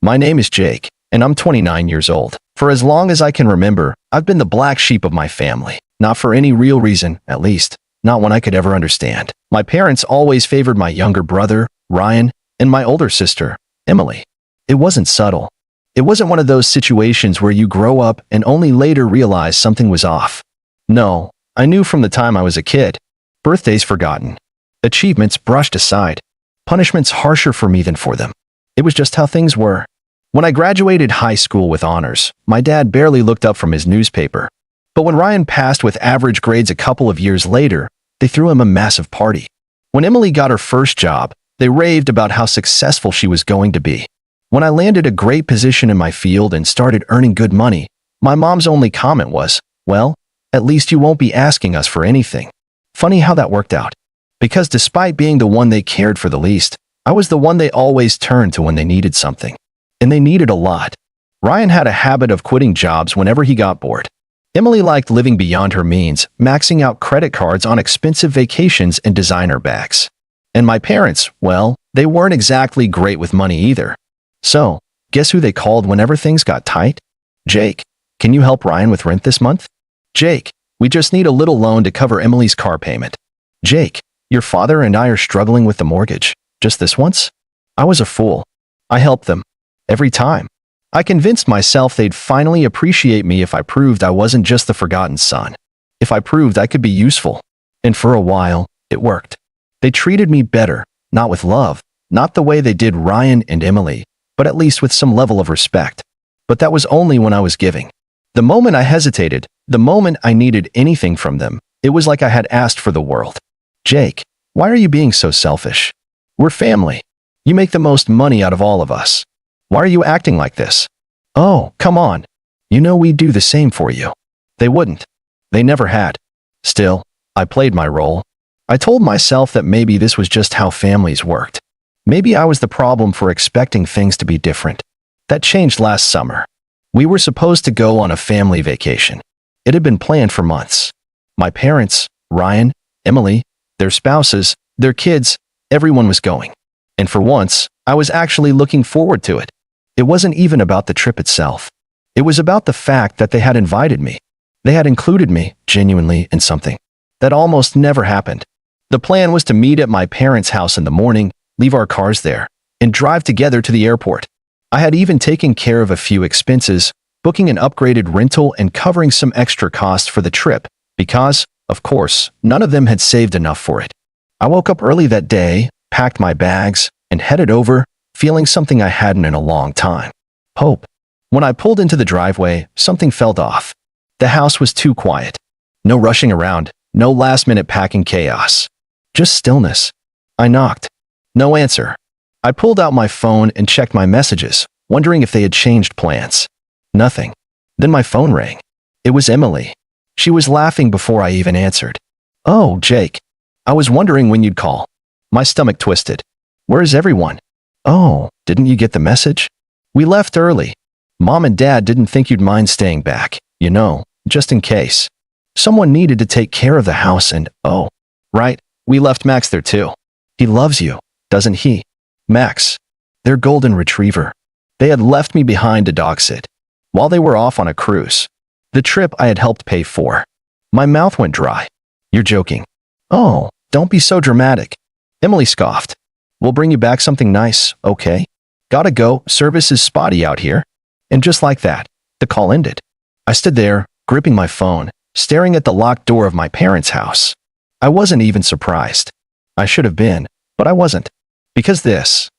My name is Jake, and I'm 29 years old. For as long as I can remember, I've been the black sheep of my family. Not for any real reason, at least. Not one I could ever understand. My parents always favored my younger brother, Ryan, and my older sister, Emily. It wasn't subtle. It wasn't one of those situations where you grow up and only later realize something was off. No, I knew from the time I was a kid. Birthdays forgotten. Achievements brushed aside. Punishments harsher for me than for them. It was just how things were. When I graduated high school with honors, my dad barely looked up from his newspaper. But when Ryan passed with average grades a couple of years later, they threw him a massive party. When Emily got her first job, they raved about how successful she was going to be. When I landed a great position in my field and started earning good money, my mom's only comment was, "Well, at least you won't be asking us for anything." Funny how that worked out. Because despite being the one they cared for the least, I was the one they always turned to when they needed something. And they needed a lot. Ryan had a habit of quitting jobs whenever he got bored. Emily liked living beyond her means, maxing out credit cards on expensive vacations and designer bags. And my parents, well, they weren't exactly great with money either. So, guess who they called whenever things got tight? Jake, can you help Ryan with rent this month? Jake, we just need a little loan to cover Emily's car payment. Jake, your father and I are struggling with the mortgage. Just this once? I was a fool. I helped them. Every time. I convinced myself they'd finally appreciate me if I proved I wasn't just the forgotten son. If I proved I could be useful. And for a while, it worked. They treated me better, not with love, not the way they did Ryan and Emily, but at least with some level of respect. But that was only when I was giving. The moment I hesitated, the moment I needed anything from them, it was like I had asked for the world. Jake, why are you being so selfish? We're family. You make the most money out of all of us. Why are you acting like this? Oh, come on. You know we'd do the same for you. They wouldn't. They never had. Still, I played my role. I told myself that maybe this was just how families worked. Maybe I was the problem for expecting things to be different. That changed last summer. We were supposed to go on a family vacation. It had been planned for months. My parents, Ryan, Emily, their spouses, their kids, everyone was going. And for once, I was actually looking forward to it. It wasn't even about the trip itself. It was about the fact that they had invited me. They had included me, genuinely, in something. That almost never happened. The plan was to meet at my parents' house in the morning, leave our cars there, and drive together to the airport. I had even taken care of a few expenses, booking an upgraded rental and covering some extra costs for the trip, because, of course, none of them had saved enough for it. I woke up early that day, packed my bags, and headed over, feeling something I hadn't in a long time. Hope. When I pulled into the driveway, something felt off. The house was too quiet. No rushing around, no last-minute packing chaos. Just stillness. I knocked. No answer. I pulled out my phone and checked my messages, wondering if they had changed plans. Nothing. Then my phone rang. It was Emily. She was laughing before I even answered. "Oh, Jake. I was wondering when you'd call." My stomach twisted. "Where is everyone?" "Oh, didn't you get the message? We left early. Mom and Dad didn't think you'd mind staying back, you know, just in case. Someone needed to take care of the house and, oh, right, we left Max there too. He loves you, doesn't he? Max, their golden retriever. They had left me behind to dog sit while they were off on a cruise. The trip I had helped pay for." My mouth went dry. "You're joking." "Oh, don't be so dramatic." Emily scoffed. "We'll bring you back something nice, okay? Gotta go, service is spotty out here." And just like that, the call ended. I stood there, gripping my phone, staring at the locked door of my parents' house. I wasn't even surprised. I should have been, but I wasn't. Because this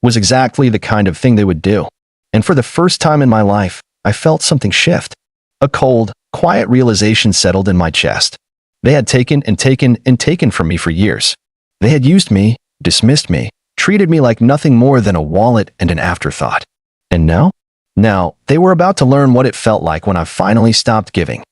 was exactly the kind of thing they would do. And for the first time in my life, I felt something shift. A cold, quiet realization settled in my chest. They had taken and taken and taken from me for years. They had used me, dismissed me, treated me like nothing more than a wallet and an afterthought. And now? Now, they were about to learn what it felt like when I finally stopped giving.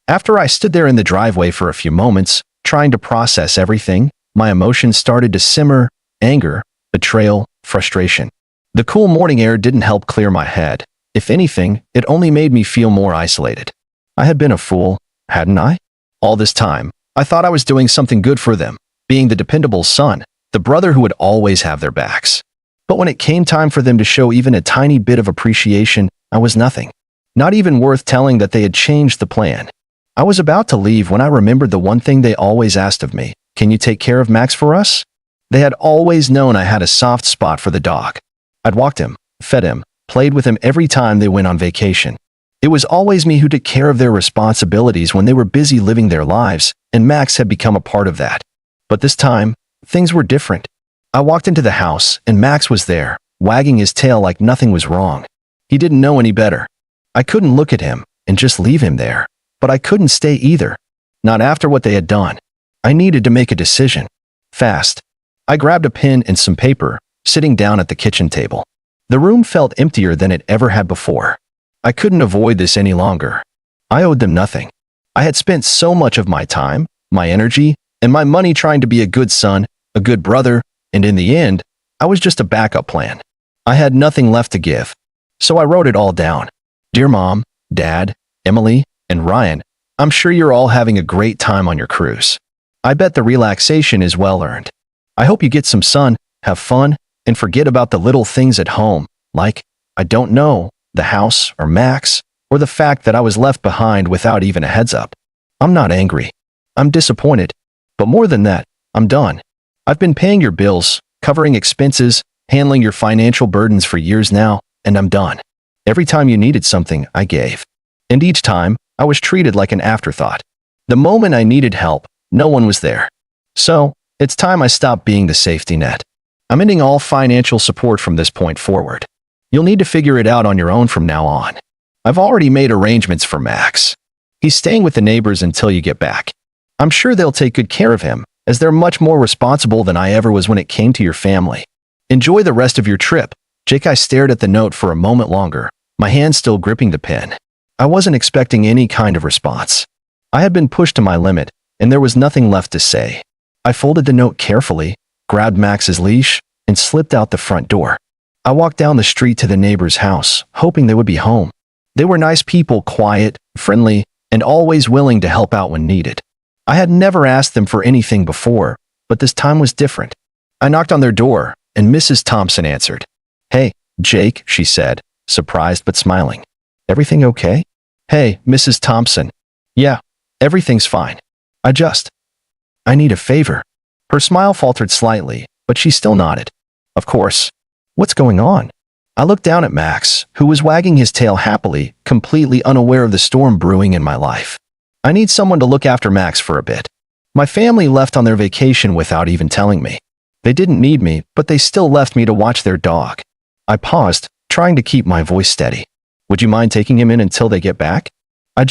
After I stood there in the driveway for a few moments, trying to process everything, my emotions started to simmer: anger, betrayal, frustration. The cool morning air didn't help clear my head. If anything, it only made me feel more isolated. I had been a fool, hadn't I? All this time, I thought I was doing something good for them, being the dependable son, the brother who would always have their backs. But when it came time for them to show even a tiny bit of appreciation, I was nothing. Not even worth telling that they had changed the plan. I was about to leave when I remembered the one thing they always asked of me. Can you take care of Max for us? They had always known I had a soft spot for the dog. I'd walked him, fed him, played with him every time they went on vacation. It was always me who took care of their responsibilities when they were busy living their lives, and Max had become a part of that. But this time, things were different. I walked into the house, and Max was there, wagging his tail like nothing was wrong. He didn't know any better. I couldn't look at him and just leave him there, but I couldn't stay either. Not after what they had done. I needed to make a decision. Fast. I grabbed a pen and some paper, sitting down at the kitchen table. The room felt emptier than it ever had before. I couldn't avoid this any longer. I owed them nothing. I had spent so much of my time, my energy, and my money trying to be a good son, a good brother, and in the end, I was just a backup plan. I had nothing left to give. So I wrote it all down. Dear Mom, Dad, Emily, and Ryan, I'm sure you're all having a great time on your cruise. I bet the relaxation is well earned. I hope you get some sun, have fun, and forget about the little things at home, like, I don't know, the house or Max, or the fact that I was left behind without even a heads up. I'm not angry. I'm disappointed. But more than that, I'm done. I've been paying your bills, covering expenses, handling your financial burdens for years now, and I'm done. Every time you needed something, I gave. And each time, I was treated like an afterthought. The moment I needed help, no one was there. So, it's time I stopped being the safety net. I'm ending all financial support from this point forward. You'll need to figure it out on your own from now on. I've already made arrangements for Max. He's staying with the neighbors until you get back. I'm sure they'll take good care of him, as they're much more responsible than I ever was when it came to your family. Enjoy the rest of your trip. Jake. I stared at the note for a moment longer, my hand still gripping the pen. I wasn't expecting any kind of response. I had been pushed to my limit, and there was nothing left to say. I folded the note carefully, grabbed Max's leash, and slipped out the front door. I walked down the street to the neighbor's house, hoping they would be home. They were nice people, quiet, friendly, and always willing to help out when needed. I had never asked them for anything before, but this time was different. I knocked on their door, and Mrs. Thompson answered. Hey, Jake, she said, surprised but smiling. Everything okay? Hey, Mrs. Thompson. Yeah, everything's fine. I need a favor. Her smile faltered slightly, but she still nodded. Of course. What's going on? I looked down at Max, who was wagging his tail happily, completely unaware of the storm brewing in my life. I need someone to look after Max for a bit. My family left on their vacation without even telling me. They didn't need me, but they still left me to watch their dog. I paused, trying to keep my voice steady. Would you mind taking him in until they get back? I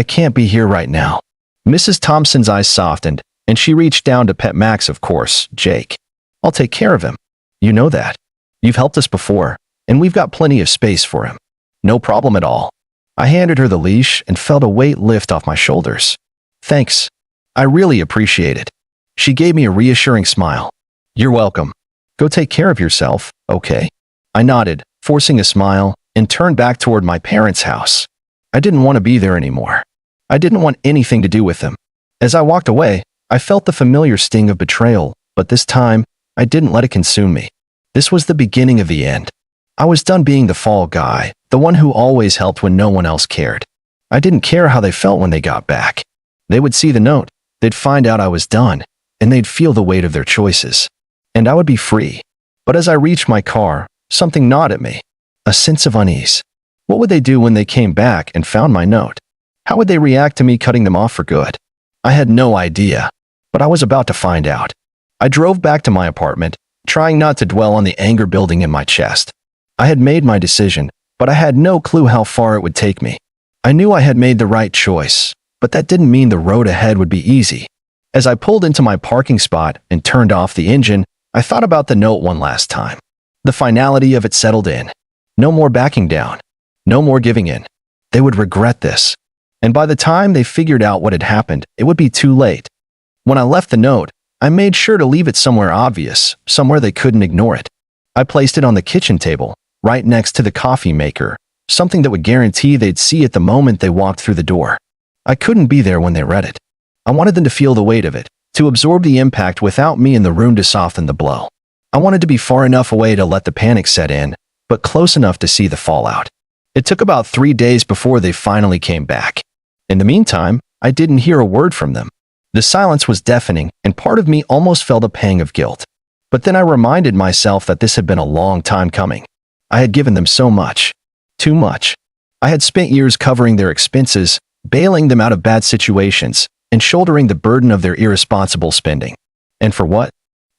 can't be here right now. Mrs. Thompson's eyes softened, and she reached down to pet Max, of course, Jake. I'll take care of him. You know that. You've helped us before, and we've got plenty of space for him. No problem at all. I handed her the leash and felt a weight lift off my shoulders. Thanks. I really appreciate it. She gave me a reassuring smile. You're welcome. Go take care of yourself, okay? I nodded, forcing a smile, and turned back toward my parents' house. I didn't want to be there anymore. I didn't want anything to do with them. As I walked away, I felt the familiar sting of betrayal, but this time, I didn't let it consume me. This was the beginning of the end. I was done being the fall guy, the one who always helped when no one else cared. I didn't care how they felt when they got back. They would see the note, they'd find out I was done, and they'd feel the weight of their choices. And I would be free. But as I reached my car, something gnawed at me. A sense of unease. What would they do when they came back and found my note? How would they react to me cutting them off for good? I had no idea, but I was about to find out. I drove back to my apartment, trying not to dwell on the anger building in my chest. I had made my decision, but I had no clue how far it would take me. I knew I had made the right choice, but that didn't mean the road ahead would be easy. As I pulled into my parking spot and turned off the engine, I thought about the note one last time. The finality of it settled in. No more backing down. No more giving in. They would regret this. And by the time they figured out what had happened, it would be too late. When I left the note, I made sure to leave it somewhere obvious, somewhere they couldn't ignore it. I placed it on the kitchen table, right next to the coffee maker, something that would guarantee they'd see it the moment they walked through the door. I couldn't be there when they read it. I wanted them to feel the weight of it, to absorb the impact without me in the room to soften the blow. I wanted to be far enough away to let the panic set in, but close enough to see the fallout. It took about 3 days before they finally came back. In the meantime, I didn't hear a word from them. The silence was deafening, and part of me almost felt a pang of guilt. But then I reminded myself that this had been a long time coming. I had given them so much. Too much. I had spent years covering their expenses, bailing them out of bad situations, and shouldering the burden of their irresponsible spending. And for what?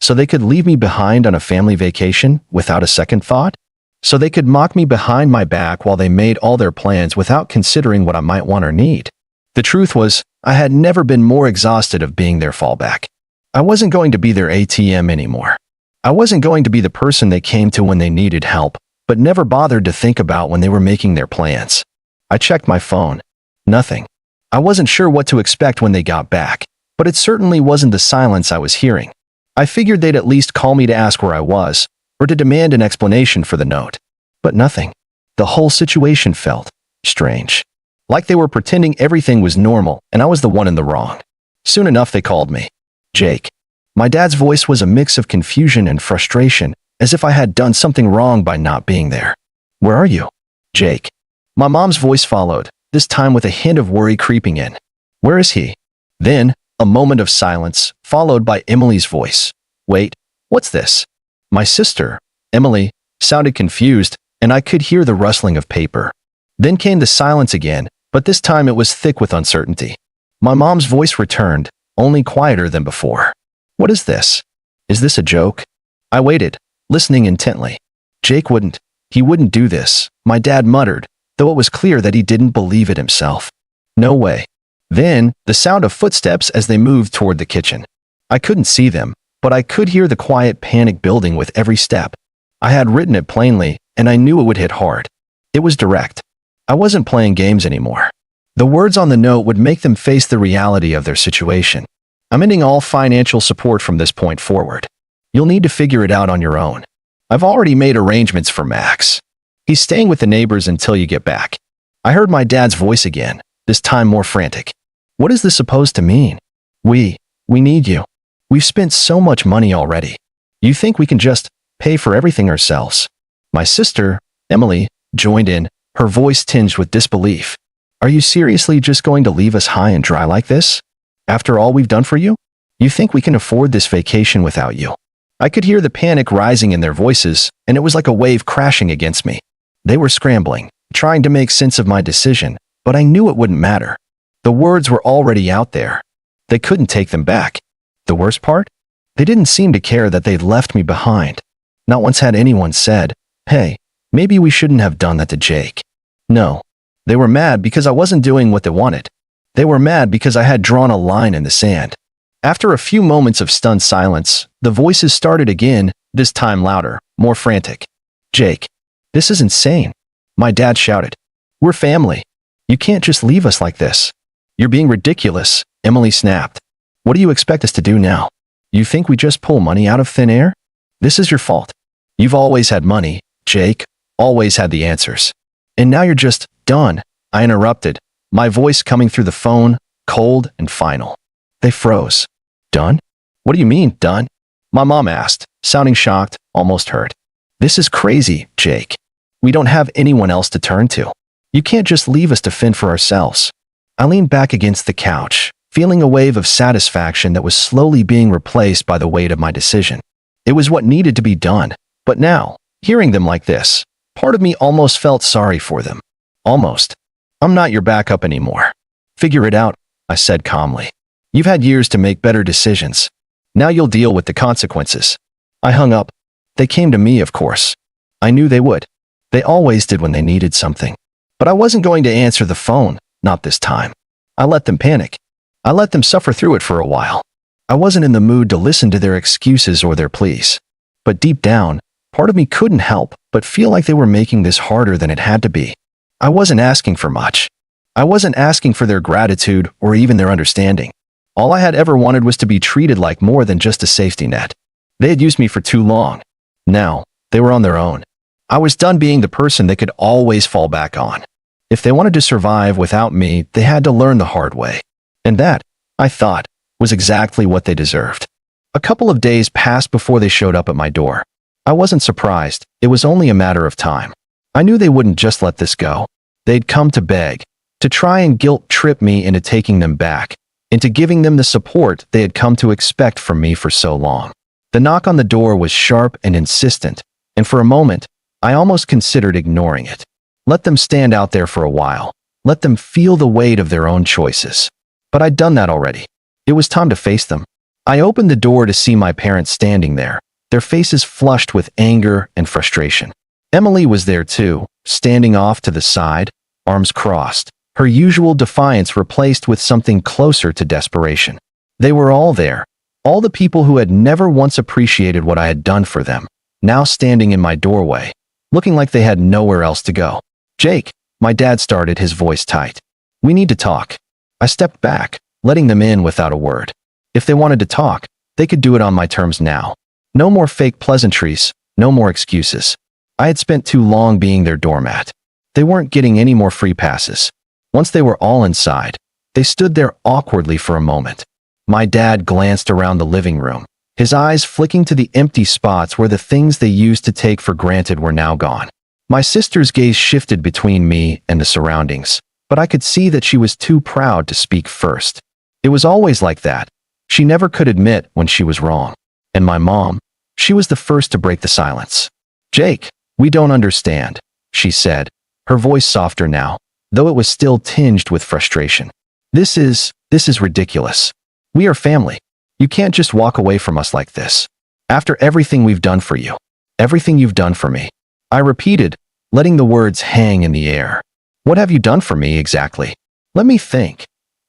So they could leave me behind on a family vacation without a second thought? So they could mock me behind my back while they made all their plans without considering what I might want or need. The truth was, I had never been more exhausted of being their fallback. I wasn't going to be their ATM anymore. I wasn't going to be the person they came to when they needed help, but never bothered to think about when they were making their plans. I checked my phone. Nothing. I wasn't sure what to expect when they got back, but it certainly wasn't the silence I was hearing. I figured they'd at least call me to ask where I was, or to demand an explanation for the note. But nothing. The whole situation felt strange. Like they were pretending everything was normal and I was the one in the wrong. Soon enough they called me. Jake. My dad's voice was a mix of confusion and frustration, as if I had done something wrong by not being there. Where are you? Jake. My mom's voice followed, this time with a hint of worry creeping in. Where is he? Then, a moment of silence, followed by Emily's voice. Wait, what's this? My sister, Emily, sounded confused, and I could hear the rustling of paper. Then came the silence again, but this time it was thick with uncertainty. My mom's voice returned, only quieter than before. What is this? Is this a joke? I waited, listening intently. Jake wouldn't. He wouldn't do this, my dad muttered, though it was clear that he didn't believe it himself. No way. Then, the sound of footsteps as they moved toward the kitchen. I couldn't see them, but I could hear the quiet panic building with every step. I had written it plainly, and I knew it would hit hard. It was direct. I wasn't playing games anymore. The words on the note would make them face the reality of their situation. I'm ending all financial support from this point forward. You'll need to figure it out on your own. I've already made arrangements for Max. He's staying with the neighbors until you get back. I heard my dad's voice again, this time more frantic. What is this supposed to mean? We need you. We've spent so much money already. You think we can just pay for everything ourselves? My sister, Emily, joined in, her voice tinged with disbelief. Are you seriously just going to leave us high and dry like this? After all we've done for you? You think we can afford this vacation without you? I could hear the panic rising in their voices, and it was like a wave crashing against me. They were scrambling, trying to make sense of my decision, but I knew it wouldn't matter. The words were already out there. They couldn't take them back. The worst part? They didn't seem to care that they'd left me behind. Not once had anyone said, hey, maybe we shouldn't have done that to Jake. No. They were mad because I wasn't doing what they wanted. They were mad because I had drawn a line in the sand. After a few moments of stunned silence, the voices started again, this time louder, more frantic. Jake, this is insane. My dad shouted. We're family. You can't just leave us like this. You're being ridiculous, Emily snapped. What do you expect us to do now? You think we just pull money out of thin air? This is your fault. You've always had money, Jake, always had the answers. And now you're just done, I interrupted, my voice coming through the phone, cold and final. They froze. Done? What do you mean, done? My mom asked, sounding shocked, almost hurt. This is crazy, Jake. We don't have anyone else to turn to. You can't just leave us to fend for ourselves. I leaned back against the couch, feeling a wave of satisfaction that was slowly being replaced by the weight of my decision. It was what needed to be done, but now, hearing them like this, part of me almost felt sorry for them. Almost. I'm not your backup anymore. Figure it out, I said calmly. You've had years to make better decisions. Now you'll deal with the consequences. I hung up. They came to me, of course. I knew they would. They always did when they needed something. But I wasn't going to answer the phone, not this time. I let them panic. I let them suffer through it for a while. I wasn't in the mood to listen to their excuses or their pleas. But deep down, part of me couldn't help but feel like they were making this harder than it had to be. I wasn't asking for much. I wasn't asking for their gratitude or even their understanding. All I had ever wanted was to be treated like more than just a safety net. They had used me for too long. Now, they were on their own. I was done being the person they could always fall back on. If they wanted to survive without me, they had to learn the hard way. And that, I thought, was exactly what they deserved. A couple of days passed before they showed up at my door. I wasn't surprised. It was only a matter of time. I knew they wouldn't just let this go. They'd come to beg, to try and guilt trip me into taking them back, into giving them the support they had come to expect from me for so long. The knock on the door was sharp and insistent, and for a moment, I almost considered ignoring it. Let them stand out there for a while. Let them feel the weight of their own choices. But I'd done that already. It was time to face them. I opened the door to see my parents standing there, their faces flushed with anger and frustration. Emily was there too, standing off to the side, arms crossed, her usual defiance replaced with something closer to desperation. They were all there, all the people who had never once appreciated what I had done for them, now standing in my doorway, looking like they had nowhere else to go. "Jake," my dad started, his voice tight. "We need to talk." I stepped back, letting them in without a word. If they wanted to talk, they could do it on my terms now. No more fake pleasantries, no more excuses. I had spent too long being their doormat. They weren't getting any more free passes. Once they were all inside, they stood there awkwardly for a moment. My dad glanced around the living room, his eyes flicking to the empty spots where the things they used to take for granted were now gone. My sister's gaze shifted between me and the surroundings, but I could see that she was too proud to speak first. It was always like that. She never could admit when she was wrong. And my mom, she was the first to break the silence. "Jake, we don't understand," she said, her voice softer now, though it was still tinged with frustration. This is ridiculous. We are family. You can't just walk away from us like this. After everything we've done for you, everything you've done for me." I repeated, letting the words hang in the air. "What have you done for me exactly? Let me think.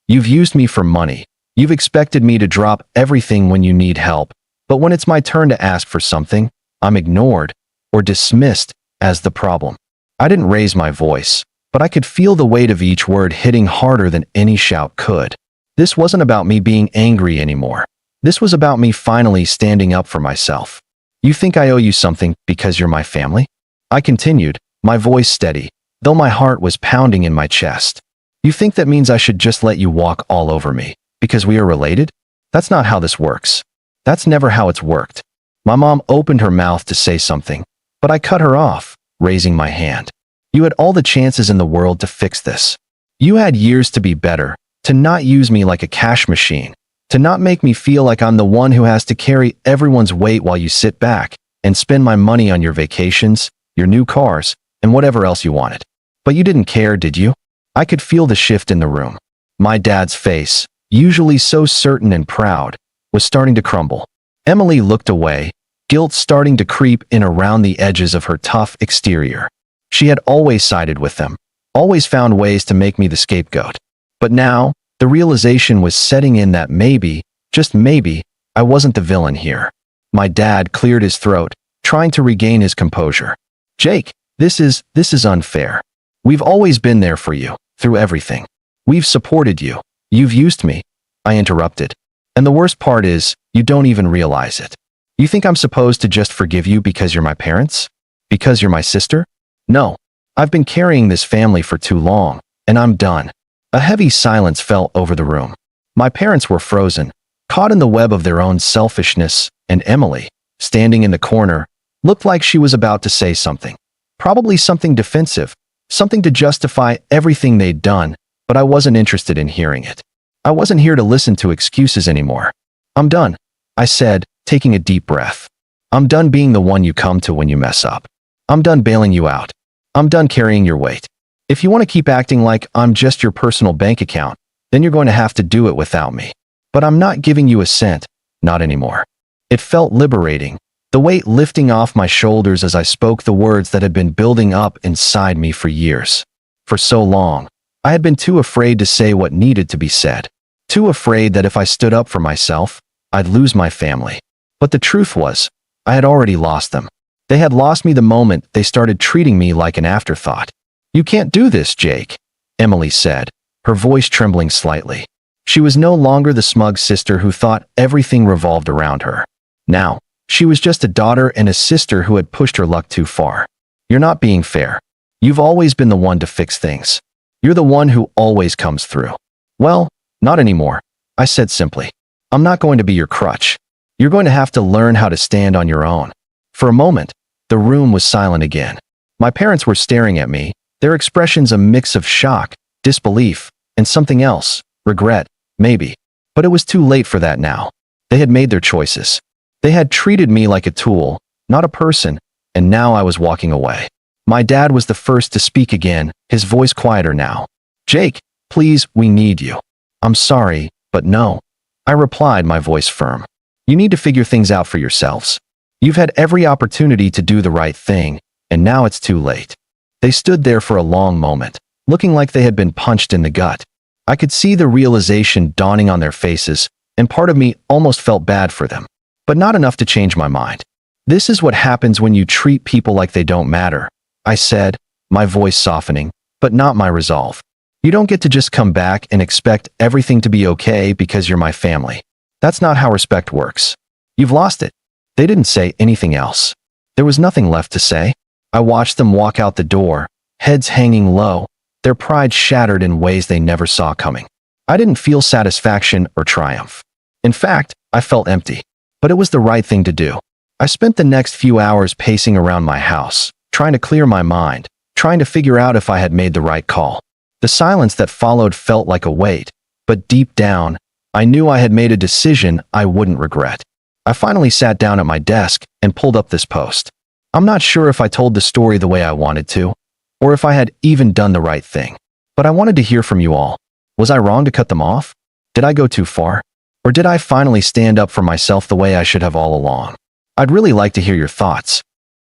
You've used me for money. You've expected me to drop everything when you need help, but when it's my turn to ask for something, I'm ignored or dismissed as the problem." I didn't raise my voice, but I could feel the weight of each word hitting harder than any shout could. This wasn't about me being angry anymore. This was about me finally standing up for myself. "You think I owe you something because you're my family?" I continued, my voice steady, though my heart was pounding in my chest. "You think that means I should just let you walk all over me because we are related? That's not how this works. That's never how it's worked." My mom opened her mouth to say something, but I cut her off, raising my hand. "You had all the chances in the world to fix this. You had years to be better, to not use me like a cash machine, to not make me feel like I'm the one who has to carry everyone's weight while you sit back and spend my money on your vacations, your new cars, and whatever else you wanted. But you didn't care, did you?" I could feel the shift in the room. My dad's face, usually so certain and proud, was starting to crumble. Emily looked away, guilt starting to creep in around the edges of her tough exterior. She had always sided with them, always found ways to make me the scapegoat. But now, the realization was setting in that maybe, just maybe, I wasn't the villain here. My dad cleared his throat, trying to regain his composure. "Jake, this is unfair. We've always been there for you, through everything. We've supported you. You've used me," I interrupted. "And the worst part is, you don't even realize it. You think I'm supposed to just forgive you because you're my parents? Because you're my sister? No. I've been carrying this family for too long, and I'm done." A heavy silence fell over the room. My parents were frozen, caught in the web of their own selfishness, and Emily, standing in the corner, looked like she was about to say something. Probably something defensive, something to justify everything they'd done, but I wasn't interested in hearing it. I wasn't here to listen to excuses anymore. "I'm done," I said, taking a deep breath. "I'm done being the one you come to when you mess up. I'm done bailing you out. I'm done carrying your weight. If you want to keep acting like I'm just your personal bank account, then you're going to have to do it without me. But I'm not giving you a cent, not anymore." It felt liberating, the weight lifting off my shoulders as I spoke the words that had been building up inside me for years. For so long, I had been too afraid to say what needed to be said, too afraid that if I stood up for myself, I'd lose my family. But the truth was, I had already lost them. They had lost me the moment they started treating me like an afterthought. "You can't do this, Jake," Emily said, her voice trembling slightly. She was no longer the smug sister who thought everything revolved around her. Now, she was just a daughter and a sister who had pushed her luck too far. "You're not being fair. You've always been the one to fix things. You're the one who always comes through." "Well, not anymore," I said simply. "I'm not going to be your crutch." You're going to have to learn how to stand on your own." For a moment, the room was silent again. My parents were staring at me, their expressions a mix of shock, disbelief, and something else, regret, maybe. But it was too late for that now. They had made their choices. They had treated me like a tool, not a person, and now I was walking away. My dad was the first to speak again, his voice quieter now. "Jake, please, we need you." "I'm sorry, but no," I replied, my voice firm. "You need to figure things out for yourselves. You've had every opportunity to do the right thing, and now it's too late." They stood there for a long moment, looking like they had been punched in the gut. I could see the realization dawning on their faces, and part of me almost felt bad for them, but not enough to change my mind. "This is what happens when you treat people like they don't matter," I said, my voice softening, but not my resolve. "You don't get to just come back and expect everything to be okay because you're my family. That's not how respect works. You've lost it." They didn't say anything else. There was nothing left to say. I watched them walk out the door, heads hanging low, their pride shattered in ways they never saw coming. I didn't feel satisfaction or triumph. In fact, I felt empty. But it was the right thing to do. I spent the next few hours pacing around my house, trying to clear my mind, trying to figure out if I had made the right call. The silence that followed felt like a weight, but deep down, I knew I had made a decision I wouldn't regret. I finally sat down at my desk and pulled up this post. I'm not sure if I told the story the way I wanted to, or if I had even done the right thing. But I wanted to hear from you all. Was I wrong to cut them off? Did I go too far? Or did I finally stand up for myself the way I should have all along? I'd really like to hear your thoughts.